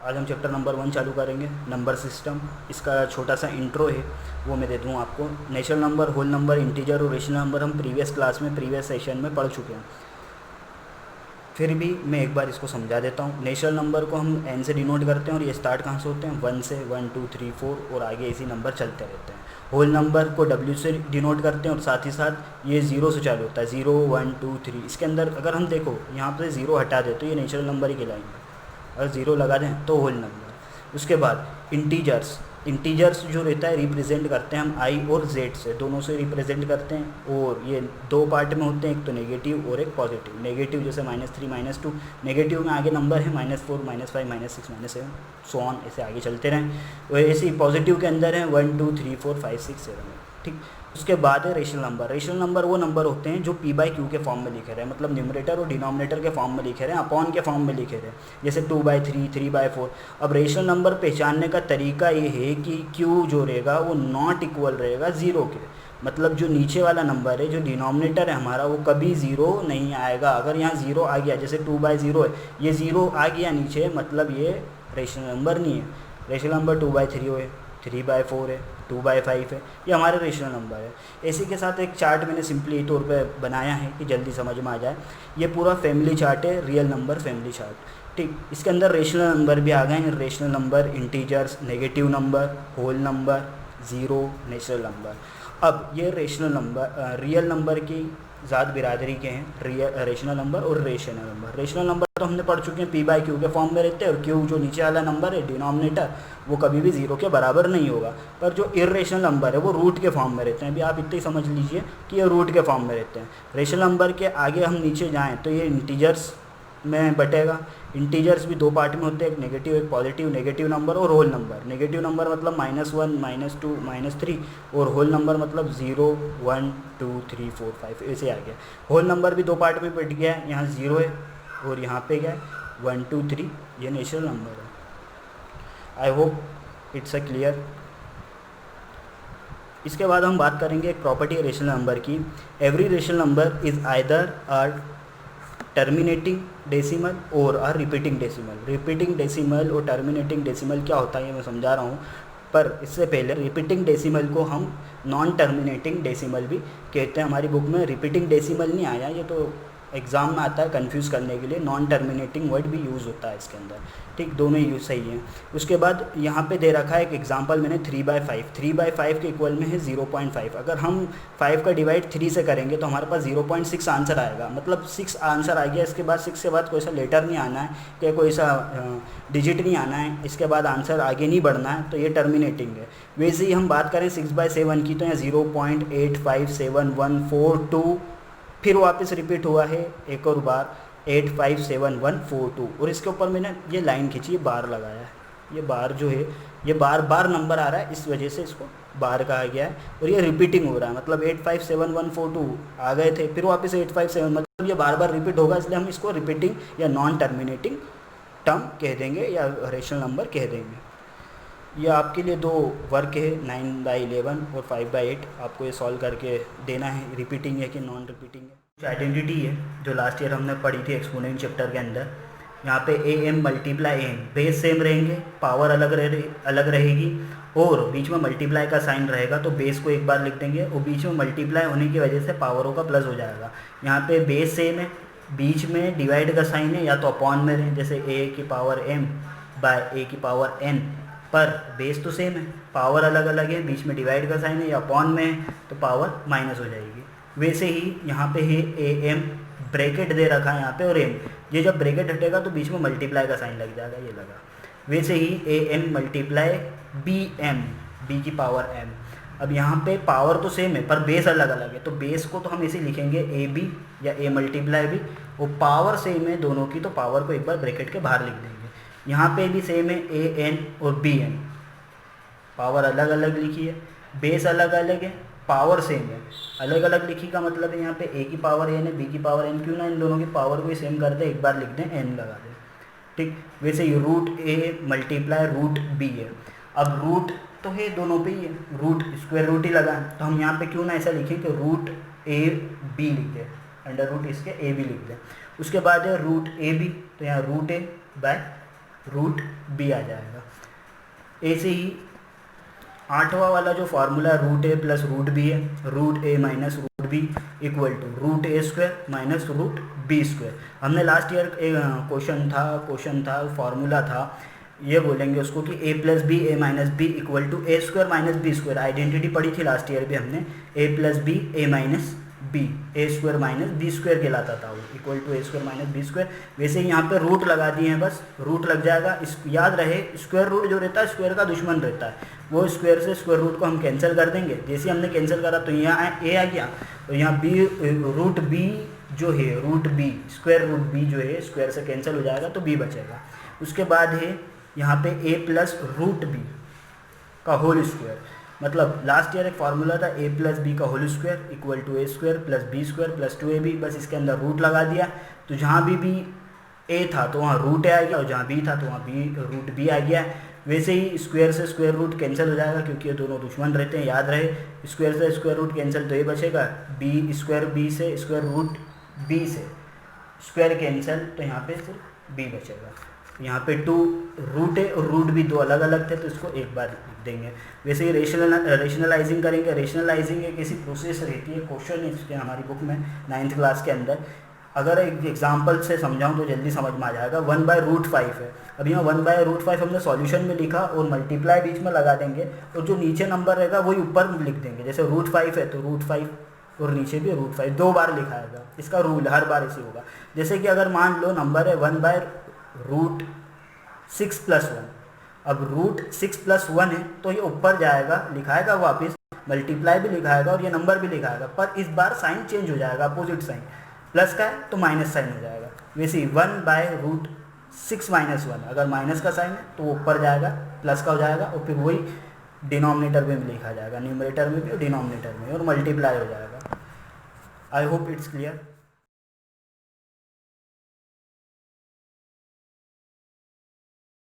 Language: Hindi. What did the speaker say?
आज हम चैप्टर नंबर 1 चालू करेंगे, नंबर सिस्टम। इसका छोटा सा इंट्रो है, वो मैं दे दूँ आपको। Natural number, whole number, integer और रेशनल नंबर हम प्रीवियस क्लास में, प्रीवियस सेशन में पढ़ चुके हैं। फिर भी मैं एक बार इसको समझा देता हूँ। नेचुरल नंबर को हम एन से डिनोट करते हैं और ये स्टार्ट कहाँ से होते हैं, 1 से, 1 2 3 4 और आगे इसी नंबर चलते रहते हैं। होल नंबर को डब्ल्यू से डिनोट करते हैं और साथ ही साथ ये ज़ीरो से चालू होता है, 0 1 2 3। इसके अंदर अगर हम देखो यहाँ पर ज़ीरो हटा दें तो ये नेचुरल नंबर ही कहलाएंगे, अगर ज़ीरो लगा दें तो होल नंबर। उसके बाद इंटीजर्स, इंटीजर्स जो रहता है रिप्रेजेंट करते हैं हम आई और जेड से, दोनों से रिप्रेजेंट करते हैं। और ये दो पार्ट में होते हैं, एक तो नेगेटिव और एक पॉजिटिव। नेगेटिव जैसे -3 -2, नेगेटिव में आगे नंबर है -4 -5 -6 -7, सो ऑन, ऐसे आगे चलते रहें। और ऐसे ही पॉजिटिव के अंदर है 1 2 3 4 5 6 7, ठीक। उसके बाद है रेशनल नंबर। रेशनल नंबर वो नंबर होते हैं जो p/q के फॉर्म में लिखे रहे हैं, मतलब न्यूमरेटर और डिनोमिनेटर के फॉर्म में लिखे रहे हैं, अपॉन के फॉर्म में लिखे रहे हैं, जैसे 2/3 3/4। अब रेशनल नंबर पहचानने का तरीका ये है कि q जो रहेगा वो नॉट इक्वल रहेगा ज़ीरो के, मतलब जो नीचे वाला नंबर है, जो डिनोमिनेटर है हमारा, वो कभी ज़ीरो नहीं आएगा। अगर यहाँ ज़ीरो आ गया, जैसे 2/0 है, ये ज़ीरो आ गया नीचे, मतलब ये रेशनल नंबर नहीं है। रेशनल नंबर 2/3 है, 3/4 है, 2/5 है, ये हमारे रेशनल नंबर है। इसी के साथ एक चार्ट मैंने सिंपली तौर पे बनाया है कि जल्दी समझ में आ जाए। ये पूरा फैमिली चार्ट है, रियल नंबर फैमिली चार्ट, ठीक। इसके अंदर रेशनल नंबर भी आ गए हैं, rational number, integers, negative number, whole number, zero, natural number. अब ये रेशनल नंबर, रियल नंबर की ज़ात बिरादरी के हैं, रेशनल नंबर और रेशनल नंबर। रेशनल नंबर तो हमने पढ़ चुके हैं, p/q के फॉर्म में रहते हैं, और q जो नीचे वाला नंबर है डिनोमिनेटर, वो कभी भी ज़ीरो के बराबर नहीं होगा। पर जो इर्रेशनल नंबर है वो रूट के फॉर्म में रहते हैं। अभी आप इतने ही समझ लीजिए कि ये रूट के फॉर्म में रहते हैं। रेशनल नंबर के आगे हम नीचे जाएँ तो ये इंटीजर्स में बटेगा। इंटीजर्स भी दो पार्ट में होते हैं, एक नेगेटिव एक पॉजिटिव। नेगेटिव नंबर और होल नंबर। नेगेटिव नंबर मतलब -1 -2 -3, और होल नंबर मतलब 0 1 2 3 4 5, ऐसे आ गया। होल नंबर भी दो पार्ट में बट गया है, यहाँ 0 है और यहाँ पे क्या है 1 2 3, ये नेचुरल नंबर है। I hope it's a clear. इसके बाद हम बात करेंगे एक प्रॉपर्टी है रेशनल नंबर की। Every rational number is either are terminating decimal or are repeating decimal. Repeating decimal और टर्मिनेटिंग डेसिमल क्या होता है ये मैं समझा रहा हूँ, पर इससे पहले रिपीटिंग डेसिमल को हम नॉन टर्मिनेटिंग डेसिमल भी कहते हैं। हमारी बुक में रिपीटिंग डेसिमल नहीं आया, ये तो एग्ज़ाम में आता है कन्फ्यूज़ करने के लिए। नॉन टर्मिनेटिंग वर्ड भी यूज़ होता है इसके अंदर, ठीक। दोनों यूज़ सही हैं। उसके बाद यहाँ पे दे रखा है एक एग्जांपल मैंने 3/5। 3/5 के इक्वल में है 0.5। अगर हम 5 का डिवाइड 3 से करेंगे तो हमारे पास 0.6 आंसर आएगा, मतलब 6 आंसर आ गया। इसके बाद 6 के बाद कोई सा लेटर नहीं आना है, क्या कोई सा डिजिट नहीं आना है, इसके बाद आंसर आगे नहीं बढ़ना है, तो ये टर्मिनेटिंग है। वैसे ही हम बात करें 6/7 की, तो यहाँ 0.857142, फिर वापस रिपीट हुआ है एक और बार 857142, और इसके ऊपर मैंने ये लाइन खींची, ये बार लगाया है। ये बार जो है ये बार बार नंबर आ रहा है, इस वजह से इसको बार कहा गया है। और ये रिपीटिंग हो रहा है, मतलब 857142 आ गए थे, फिर वापस 857, मतलब ये बार बार रिपीट होगा, इसलिए हम इसको रिपीटिंग या नॉन टर्मिनेटिंग टर्म कह देंगे या रेशनल नंबर कह देंगे। ये आपके लिए दो वर्क है, 9/11 और 5/8। आपको ये सॉल्व करके देना है, रिपीटिंग है कि नॉन रिपीटिंग है। कुछ आइडेंटिटी है जो लास्ट ईयर हमने पढ़ी थी एक्सपोनेंट चैप्टर के अंदर। यहाँ पे am multiply n, base same रहेंगे, पावर अलग रहेगी, और बीच में मल्टीप्लाई का साइन रहेगा, तो बेस को एक बार लिख देंगे, और बीच में मल्टीप्लाई होने की वजह से पावरों का प्लस हो जाएगा। यहाँ पे बेस सेम है, बीच में डिवाइड का साइन है, या तो अपॉन में रहें, जैसे a⁴m/a⁴n, पर बेस तो सेम है, पावर अलग अलग है, बीच में डिवाइड का साइन है या अपॉन में है, तो पावर माइनस हो जाएगी। वैसे ही यहाँ पे है am, ब्रैकेट दे रखा है यहाँ पे, और m, ये जब ब्रैकेट हटेगा तो बीच में मल्टीप्लाई का साइन लग जाएगा, ये लगा। वैसे ही am मल्टीप्लाई bm, b की पावर m। अब यहाँ पे पावर तो सेम है पर बेस अलग अलग है, तो बेस को तो हम ऐसे लिखेंगे ab या a मल्टीप्लाई b, और पावर सेम है दोनों की, तो पावर को एक बार ब्रैकेट के बाहर लिख देंगे। यहाँ पे भी सेम है an और bn, पावर अलग अलग लिखी है, बेस अलग अलग है, पावर सेम है। अलग अलग लिखी का मतलब है यहाँ पे a की पावर n है, b की पावर n, क्यों ना इन दोनों की पावर को ही सेम कर दे, एक बार लिख दें n लगा दें, ठीक। वैसे ही √a मल्टीप्लाई √b है। अब रूट तो है दोनों पे ही है, रूट स्क्वायर रूट ही लगा है, तो हम यहाँ पे क्यों ना ऐसा लिखें कि √ab लिख दें, अंडर रूट इसके a भी लिख दें। उसके बाद है √ab, तो यहाँ √a/√b रूट बी आ जाएगा। ऐसे ही 8वां वाला जो formula root A plus root B है, root A minus root B equal to root A square minus root B square. हमने लास्ट ईयर एक क्वेश्चन था फार्मूला था, ये बोलेंगे उसको कि A plus B A minus B equal to A square minus B square. Identity पढ़ी थी लास्ट ईयर भी हमने, A plus B A minus B, A square minus B square कहलाता था वो, equal to A square minus B square. वैसे ही यहाँ पे रूट लगा दिए हैं, बस रूट लग जाएगा। इस याद रहे स्क्वायर रूट जो रहता है स्क्वायर का दुश्मन रहता है, वो स्क्वायर से स्क्वायर रूट को हम कैंसिल कर देंगे। जैसे हमने कैंसिल करा तो यहाँ ए आ गया, तो यहाँ बी रूट बी जो है, root B square root b जो है स्क्वायर से कैंसिल हो जाएगा तो बी बचेगा। उसके बाद है यहाँ पे ए प्लस रूट बी का होल स्क्वायर, मतलब लास्ट ईयर एक फार्मूला था ए प्लस बी का whole square equal to A square plus b square plus 2ab, बस इसके अंदर रूट लगा दिया। तो जहाँ भी ए था तो वहाँ रूट ए आ गया, और जहाँ बी था तो वहाँ बी रूट बी आ गया। वैसे ही स्क्वायर से स्क्वायर रूट कैंसिल हो जाएगा क्योंकि ये दोनों दुश्मन रहते हैं, याद रहे। स्क्वायर से स्क्वायर रूट कैंसिल तो ये बचेगा, बी स्क्वायर बी से स्क्वायर रूट बी से स्क्वायर कैंसिल, तो यहाँ पे सिर्फ बी बचेगा। यहाँ पे 2 रूट है और रूट भी 2 अलग अलग थे तो इसको एक बार लिख देंगे। वैसे ही रेशनलाइजिंग करेंगे। रेशनलाइजिंग एक ऐसी प्रोसेस रहती है, क्वेश्चन है इसके हमारी बुक में 9th क्लास के अंदर। अगर एक एग्जांपल से समझाऊं तो जल्दी समझ में आ जाएगा। 1/√5 है, अब यहाँ 1/√5 हमने सॉल्यूशन में लिखा और मल्टीप्लाई बीच में लगा देंगे, और जो नीचे नंबर रहेगा वही ऊपर लिख देंगे। जैसे √5 है तो √5 और नीचे भी √5 2 बार लिखा आएगा। इसका रूल हर बार ऐसे होगा। जैसे कि अगर मान लो नंबर है 1/√6 + 1, अब √6 + 1 है तो ये ऊपर जाएगा, लिखाएगा वापस, मल्टीप्लाई भी लिखाएगा और ये नंबर भी लिखाएगा, पर इस बार साइन चेंज हो जाएगा, अपोजिट साइन। प्लस का है तो माइनस साइन हो जाएगा। वैसे ही 1/√6 - 1, अगर माइनस का साइन है तो वो ऊपर जाएगा, प्लस का हो जाएगा, और फिर वही डिनोमिनेटर में भी लिखा जाएगा, न्यूमरेटर में भी और डिनोमिनेटर में, और मल्टीप्लाई हो जाएगा। आई होप इट्स क्लियर।